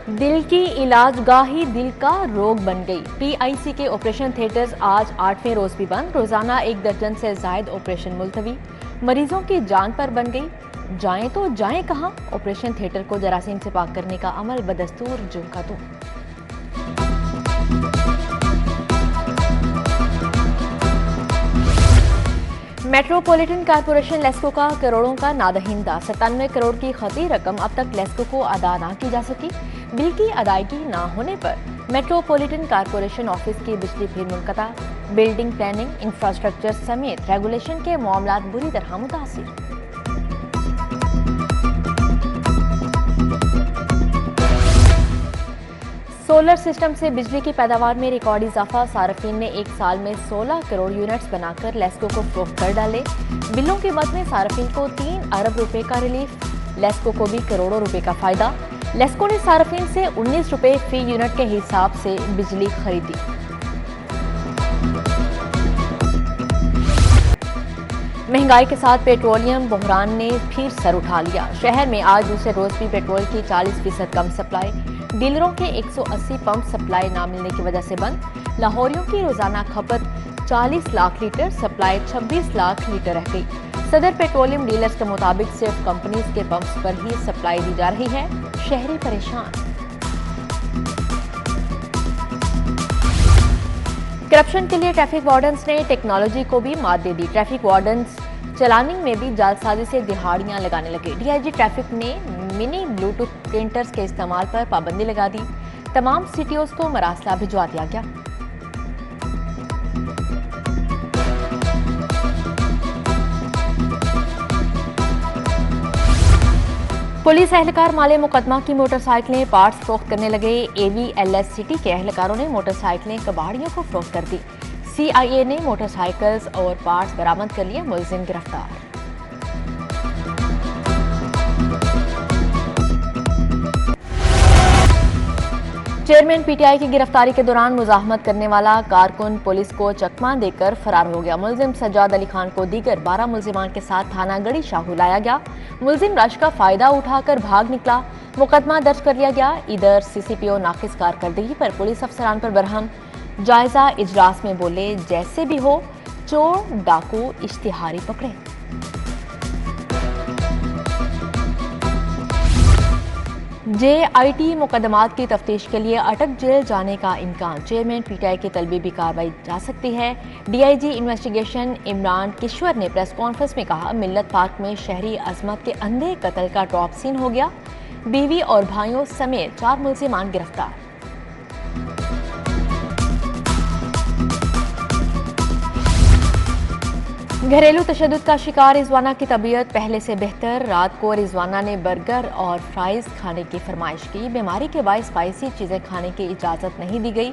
दिल की इलाजगाह ही दिल का रोग बन गई। पीआईसी के ऑपरेशन थिएटर्स आज 8वें रोज भी बंद। रोजाना 1 दर्जन से जायद ऑपरेशन मुलतवी। मरीजों की जान पर बन गई। जाएं तो जाएं कहां? ऑपरेशन थिएटर को जरासीम से पाक करने का अमल बदस्तूर जुम का तुम। मेट्रोपॉलिटन कारपोरेशन लेस्को का करोड़ों का नादहिंदा। 97 करोड़ की खती रकम अब तक लेस्को को अदा ना की जा सकी। बिल की अदायगी ना होने पर मेट्रोपॉलिटन कारपोरेशन ऑफिस की बिजली फिर मुनक़ता। बिल्डिंग प्लानिंग, इंफ्रास्ट्रक्चर समेत रेगुलेशन के मामलात बुरी तरह मुतासिर। सोलर सिस्टम से बिजली की पैदावार में रिकॉर्ड इजाफा। सार्फिन ने एक साल में 16 करोड़ यूनिट्स बनाकर लेस्को को फरोख्त कर डाले। बिलों की मद में सार्फिन को 3 अरब रुपए का रिलीफ। लेस्को को भी करोड़ों रुपए का फायदा। लेस्को ने सार्फिन से 19 रुपए फी यूनिट के हिसाब से बिजली खरीदी। महंगाई के साथ पेट्रोलियम बहरान ने फिर सर उठा लिया। शहर में आज दूसरे रोज भी पेट्रोल की 40% कम सप्लाई। डीलरों के 180 पंप सप्लाई ना मिलने की वजह से बंद। लाहौरियों की रोजाना खपत 40 lakh litre, supply 26 lakh litre रह गई। सदर पेट्रोलियम डीलर्स के मुताबिक सिर्फ कंपनीज के पंप्स पर ही सप्लाई दी जा रही है। शहरी परेशान। करप्शन के लिए ट्रैफिक वार्डन्स ने टेक्नोलॉजी को भी मात दे दी। ट्रैफिक वार्डन्स चलानिंग में भी जालसाजी से दिहाड़ियां लगाने लगे। डीआईजी ट्रैफिक ने मिनी ब्लूटूथ प्रिंटर्स के इस्तेमाल पर पाबंदी लगा दी। तमाम सीटीओज को मरासला भिजवा दिया गया। पुलिस एहलकार माले मुकदमा की मोटरसाइकिलें पार्ट्स फरोख्त करने लगे। एवीएलएस सिटी के एहलकारों ने मोटरसाइकिलें कबाड़ियों को फरोख्त कर दी। सीआईए ने मोटरसाइकिल्स और पार्ट्स बरामद कर लिए। मुलजिम गिरफ्तार। चेयरमैन पीटीआई की गिरफ्तारी के दौरान मुजाहमत करने वाला कारकुन पुलिस को चकमा देकर फरार हो गया। मुलजिम सज्जाद अली खान को दीगर 12 मुलजिमान के साथ थाना गढ़ी शाहू लाया गया। मुलजिम रश का फायदा उठाकर भाग निकला। मुकदमा दर्ज कर लिया गया। इधर सीसीपीओ नाकिस कारकर्दगी पर पुलिस अफसरान पर बरहम। जायजा इजलास में बोले, जैसे भी हो चोर डाकू इश्तिहारी पकड़े। जेआईटी मुकदमात की तफ्तीश के लिए अटक जेल जाने का इम्कान। चेयरमैन पीटीआई की तलबी भी कार्रवाई जा सकती है। डीआईजी इन्वेस्टिगेशन इमरान किश्वर ने प्रेस कॉन्फ्रेंस में कहा, मिल्लत पार्क में शहरी अजमत के अंधे कत्ल का टॉप सीन हो गया। बीवी और भाइयों समेत 4 मुलजिमान गिरफ्तार। घरेलू तशद्दुद का शिकार रिजवाना की तबीयत पहले से बेहतर। रात को रिजवाना ने बर्गर और फ्राइज खाने की फरमाइश की। बीमारी के बायस स्पाइसी चीजें खाने की इजाजत नहीं दी गई।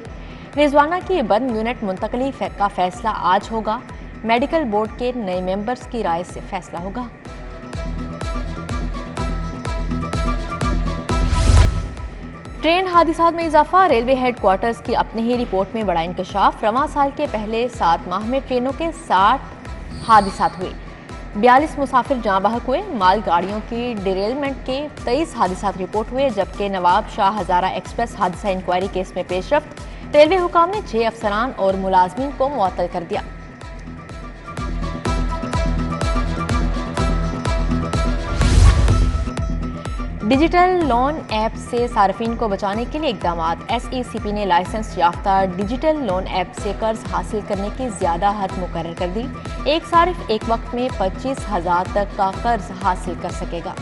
रिजवाना की बर्न यूनिट मुंतकली का फैसला आज होगा। मेडिकल बोर्ड के नए मेंबर्स की राय से फैसला होगा। ट्रेन हादसात में इजाफा। रेलवे हेडक्वार्टर्स की अपनी ही रिपोर्ट में बड़ा इंकशाफ। रवां साल के पहले 7 माह में ट्रेनों के 60 हादसात हुए। 42 मुसाफिर जाँ बहक हुए। मालगाड़ियों की डिरेलमेंट के 23 हादसात रिपोर्ट हुए, जबकि नवाब शाह हजारा एक्सप्रेस हादसा इंक्वायरी केस में पेशरफ्त। रेलवे हुकाम ने 6 अफसरान और मुलाजमीन को मुअत्तल कर दिया। डिजिटल लोन ऐप से सार्फिन को बचाने के लिए इकदाम। एसईसीपी ने लाइसेंस याफ्ता डिजिटल लोन ऐप से कर्ज हासिल करने की ज्यादा हद मुकर्रर कर दी। एक सारिफ एक वक्त में 25,000 तक का कर्ज हासिल कर सकेगा।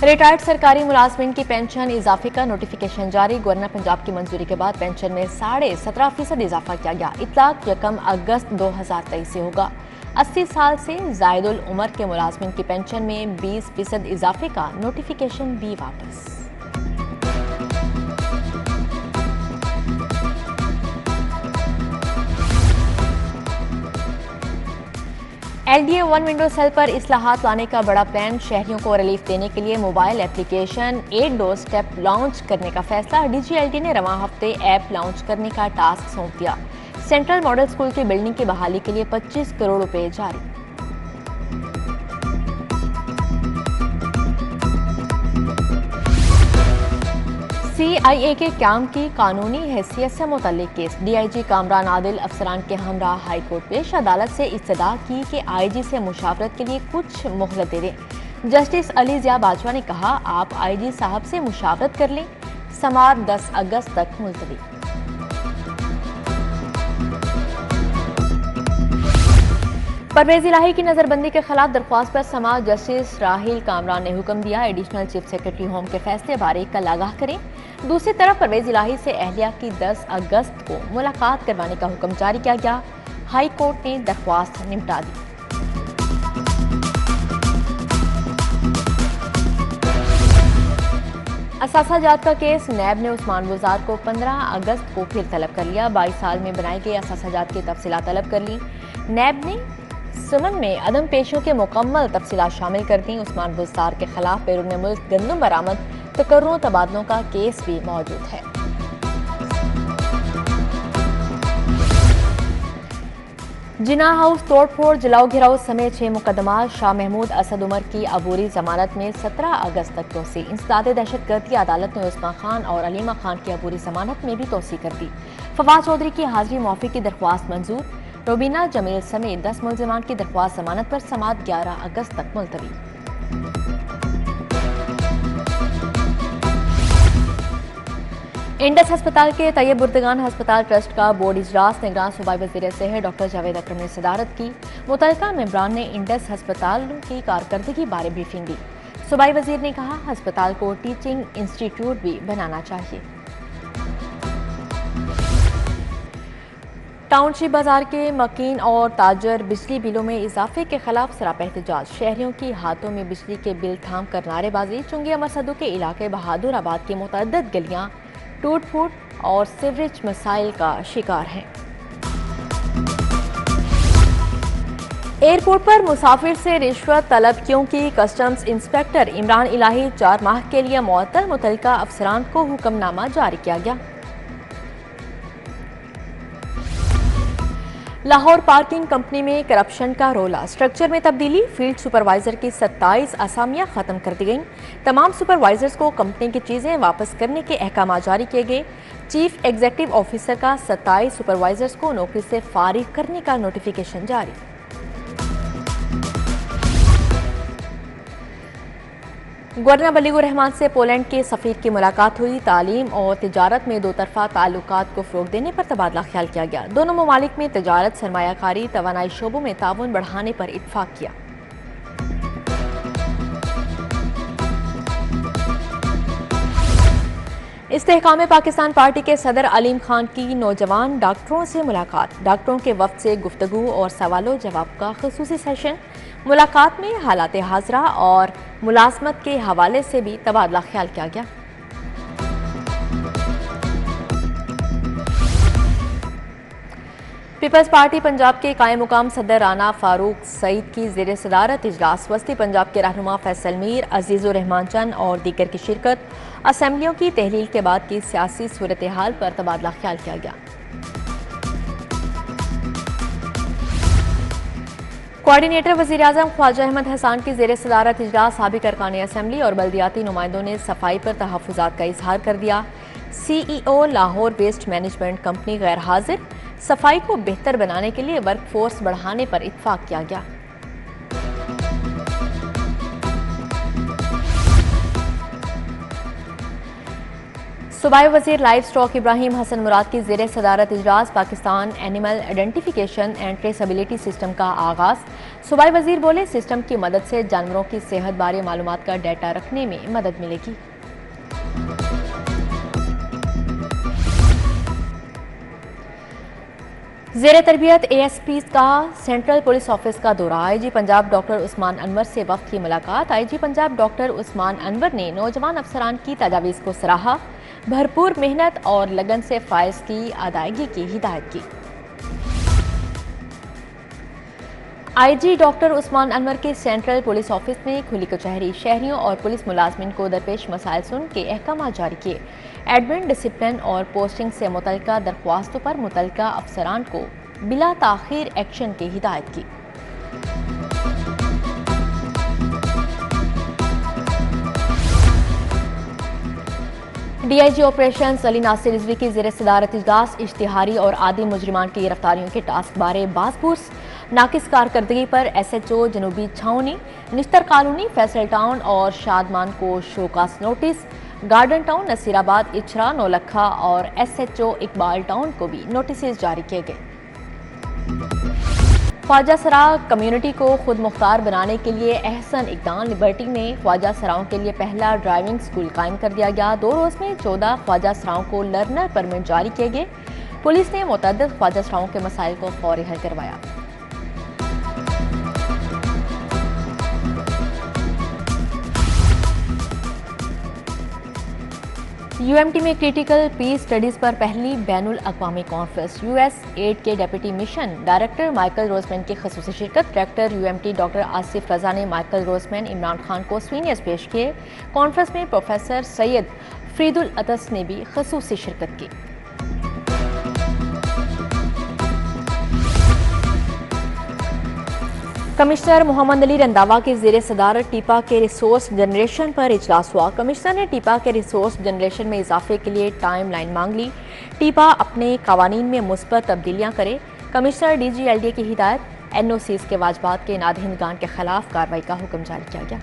रिटायर्ड सरकारी मुलाजमीन की पेंशन इजाफे का नोटिफिकेशन जारी। गवर्नर पंजाब की मंजूरी के बाद पेंशन में 17.5% इजाफा किया गया। इतलाक 1 अगस्त 2023 से होगा। 80 साल से जायदुल उमर के मुलाजमीन की पेंशन में 20% इजाफे का नोटिफिकेशन भी वापस। एलडीए वन विंडो सेल पर इस्लाहात लाने का बड़ा प्लान। शहरियों को रिलीफ देने के लिए mobile application 8 door step launch करने का फैसला। डीजीएलटी ने रवां हफ्ते ऐप लॉन्च करने का टास्क सौंप दिया। सेंट्रल मॉडल स्कूल की बिल्डिंग की बहाली के लिए 25 करोड़ रुपए जारी। CIA के कैम की कानूनी हैसियत से मुतल्लिक केस। DIG कामरान आदिल अफसरान के हमरा हाई कोर्ट पेश अदालत से इस्तदा की कि IG से मुशावरत के लिए कुछ मोहलत दे दें। जस्टिस अली जिया बाजवा ने कहा, आप IG साहब से मुशावरत कर लें। समाअत 10 अगस्त तक मुलतवी। परवेज इलाही की नजरबंदी के खिलाफ दरख्वास्त पर समाअत जस्टिस राहिल कामरान ने हुक्म दिया, एडिशनल चीफ सेक्रेटरी होम के फैसले बारे कल आगाह करें। दूसरी तरफ परवेज इलाही से अहलिया की 10 अगस्त को मुलाकात करवाने का हुक्म जारी किया गया। हाई कोर्ट ने दरख्वास्त निपटा दी। असासाजात का केस। नैब ने उस्मान बुज़ार को 15 अगस्त को फिर तलब कर लिया। 22 साल में बनाए गए असासाजात की तफसीलात तलब कर ली। नैब ने सुमन में अदम पेशों के मुकम्मल तफसीलात शामिल कर दी। उस्मान बुज़ार के खिलाफ बैरून मुल्क गंदम बरामद, तकर्रों तबादलों का केस भी मौजूद है। जिना हाउस तोड़फोड़, जलाओ घिराव समेत 6 मुकदमात। शाह महमूद असद उमर की अबूरी जमानत में 17 अगस्त तक तोसी। इंसदाद दहशतगर्दी अदालत ने उस्मान खान और अलीमा खान की अबूरी जमानत में भी तोसी कर दी। फवाद चौधरी की हाजिरी मौफी की दरख्वास्त मंजूर। रोबीना जमील समेत 10 मुलजिमान की दरख्वास्त जमानत पर समाअत 11 अगस्त तक मुलतवी। इंडस अस्पताल के तैयब बुर्दगान अस्पताल ट्रस्ट का बोर्ड इजलास निगरान सूबाई वज़ीर सेहत डॉक्टर जावेद अकरम ने सदारत की। मुतल्लिका मेंबरान ने इंडस अस्पताल की कारकर्दगी बारे ब्रीफिंग दी। सूबाई वज़ीर ने कहा, अस्पताल को टीचिंग इंस्टीट्यूट भी बनाना चाहिए। टाउनशिप बाजार के मकीन और ताजर बिजली बिलों में इजाफे के खिलाफ सरापा एहतजाज। शहरियों की हाथों में बिजली के बिल थाम कर नारेबाजी। चुंगी अमर सदू के इलाके बहादुराबाद की मुतअद्दिद गलियां टूट फूट और सीवरेज मसाइल का शिकार हैं। एयरपोर्ट पर मुसाफिर से रिश्वत तलबकियों की कस्टम्स इंस्पेक्टर इमरान इलाही 4 माह के लिए मुअत्तल। मुतल्लिका अफसरान को हुक्मनामा जारी किया गया। लाहौर पार्किंग कंपनी में करप्शन का रोला। स्ट्रक्चर में तब्दीली। फील्ड सुपरवाइजर की 27 असामियां खत्म कर दी गईं। तमाम सुपरवाइजर्स को कंपनी की चीजें वापस करने के अहकाम जारी किए गए। चीफ एग्जीक्यूटिव ऑफिसर का 27 सुपरवाइजर्स को नौकरी से फारिग करने का नोटिफिकेशन जारी। गवर्नर बलीगुर रहमान से पोलैंड के सफीर की मुलाकात हुई। तालीम और तिजारत में दो तरफा ताल्लुकात को फ़रोग़ देने पर तबादला ख्याल किया गया। दोनों ममालिक में तिजारत, सरमायाकारी, तवानाई शोबों में ताउन बढ़ाने पर इत्तफाक किया। इस्तेहकाम पाकिस्तान पार्टी के सदर अलीम खान की नौजवान डॉक्टरों से मुलाकात। डॉक्टरों के वफ्द से गुफ्तगू और सवालों जवाब का खुसूसी सेशन। मुलाकात में हालात हाजरा और मुलाजमत के हवाले से भी तबादला ख्याल किया गया। पीपल्स पार्टी पंजाब के कायम मुकाम सदर राना फारूक सईद की ज़ेर सदारत इजलास। वस्ती पंजाब के रहनुमा फैसल मीर, अजीज़ुर रहमान चंद और दीगर की शिरकत। असम्बलियों की तहलील के बाद की सियासी सूरत हाल पर तबादला ख्याल किया गया। कोऑर्डिनेटर वज़ीर आज़म ख्वाजा अहमद हसान की ज़ेर सदारत इजलास। साबिक अरकान असम्बली और बल्दियाती नुमाइंदों ने सफाई पर तहफ़्फ़ुज़ात का इजहार कर दिया। CEO Lahore waste management company गैर हाजिर। सफाई को बेहतर बनाने के लिए वर्क फोर्स बढ़ाने पर इत्तफाक किया गया। सूबाई वज़ीर लाइव स्टॉक इब्राहिम हसन मुराद की ज़ेर सदारत इजलास। Pakistan animal identification and traceability system का आगाज़। सूबाई वज़ीर बोले, सिस्टम की मदद से जानवरों की सेहत बारे मालूमात का डाटा रखने में मदद मिलेगी। ज़ेर तरबियत ASP का सेंट्रल पुलिस ऑफिस का दौरा। IG पंजाब डॉक्टर उस्मान अनवर से वक्त की मुलाकात। IG पंजाब डॉक्टर उस्मान अनवर ने नौजवान अफसरान की तजावीज़ को सराहा। भरपूर मेहनत और लगन से फ़ाइज़ की अदायगी की हिदायत की। IG डॉक्टर उस्मान अनवर के सेंट्रल पुलिस ऑफिस में खुली कचहरी। शहरियों और पुलिस मुलाजमिन को दरपेश मसाइल सुन के अहकाम जारी किए। एडमिन, डिसिप्लिन और पोस्टिंग से मुतल्लिका दरख्वास्तों पर मुतल्लिका अफसरान को बिला ताखीर एक्शन की हिदायत की। डीआईजी ऑपरेशन अली नासिर रिजवी की ज़ेर सदारत इजलास इश्तिहारी और आदि मुजरिमान की गिरफ्तारियों के टास्क बारे बासपुरस नाकिस कारकर्दगी पर SHO जनूबी छावनी, निश्तर कॉलोनी, फैसल टाउन और शादमान को show cause notice, Garden Town, Nasirabad, Ichhra, Naulakha और SHO इकबाल टाउन को भी नोटिस जारी किए गए। ख्वाजा सरा कम्युनिटी को खुद मुख्तार बनाने के लिए एहसन इकदाम लिबर्टी में ख्वाजा सराओं के लिए पहला ड्राइविंग स्कूल कायम कर दिया गया। 2 रोज़ में 14 ख्वाजा सराओं को लर्नर परमिट जारी किए गए। पुलिस ने मुतअद्दिद ख्वाजा सराओं के मसाइल को फौरी हल करवाया। UMT में क्रिटिकल पीस स्टडीज पर पहली बैनुल अक़वामी कॉन्फ्रेंस। USAID के डेप्यूटी मिशन डायरेक्टर माइकल रोजमैन की ख़ुसूसी शिरकत। डायरेक्टर UMT डॉक्टर आसिफ रजा ने माइकल रोजमैन, इमरान खान को सीनियर्स पेश किए। कॉन्फ्रेंस में प्रोफेसर सैयद फरीदुल अतस ने भी ख़ुसूसी शिरकत की। कमिश्नर मोहम्मद अली रंधावा की ज़ेर सदारत टीपा के रिसोर्स जनरेशन पर इजलास हुआ। कमिश्नर ने टीपा के रिसोर्स जनरेशन में इजाफे के लिए टाइम लाइन मांग ली। टीपा अपने कवानीन में मुस्बत तब्दीलियां करे। कमिश्नर DG LDA की हिदायत। NOCs के वाजबात के नादहिंदगान के खिलाफ कार्रवाई का हुक्म जारी किया गया।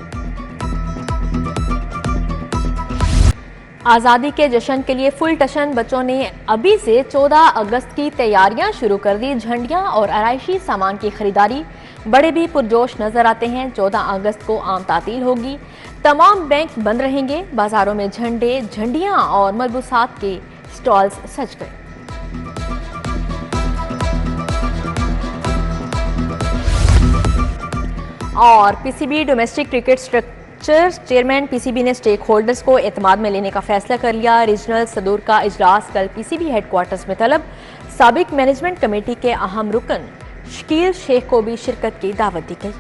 आज़ादी के जश्न के लिए फुल टशन बच्चों ने अभी से 14 अगस्त की तैयारियां शुरू कर दी। झंडियां और आराइशी सामान की खरीदारी। बड़े भी पुरजोश नजर आते हैं। 14 अगस्त को आम तातील होगी। तमाम बैंक बंद रहेंगे। बाजारों में झंडे, झंडियां और मलबूसात के स्टॉल्स सज गए। और PCB domestic cricket structure chairman PCB ने स्टेक होल्डर्स को एतमाद में लेने का फैसला कर लिया। रीजनल सदूर का इजलास कल PCB हेडक्वार्टर्स में तलब। साबिक मैनेजमेंट कमेटी के अहम रुकन शकील शेख को भी शिरकत की दावत दी गई।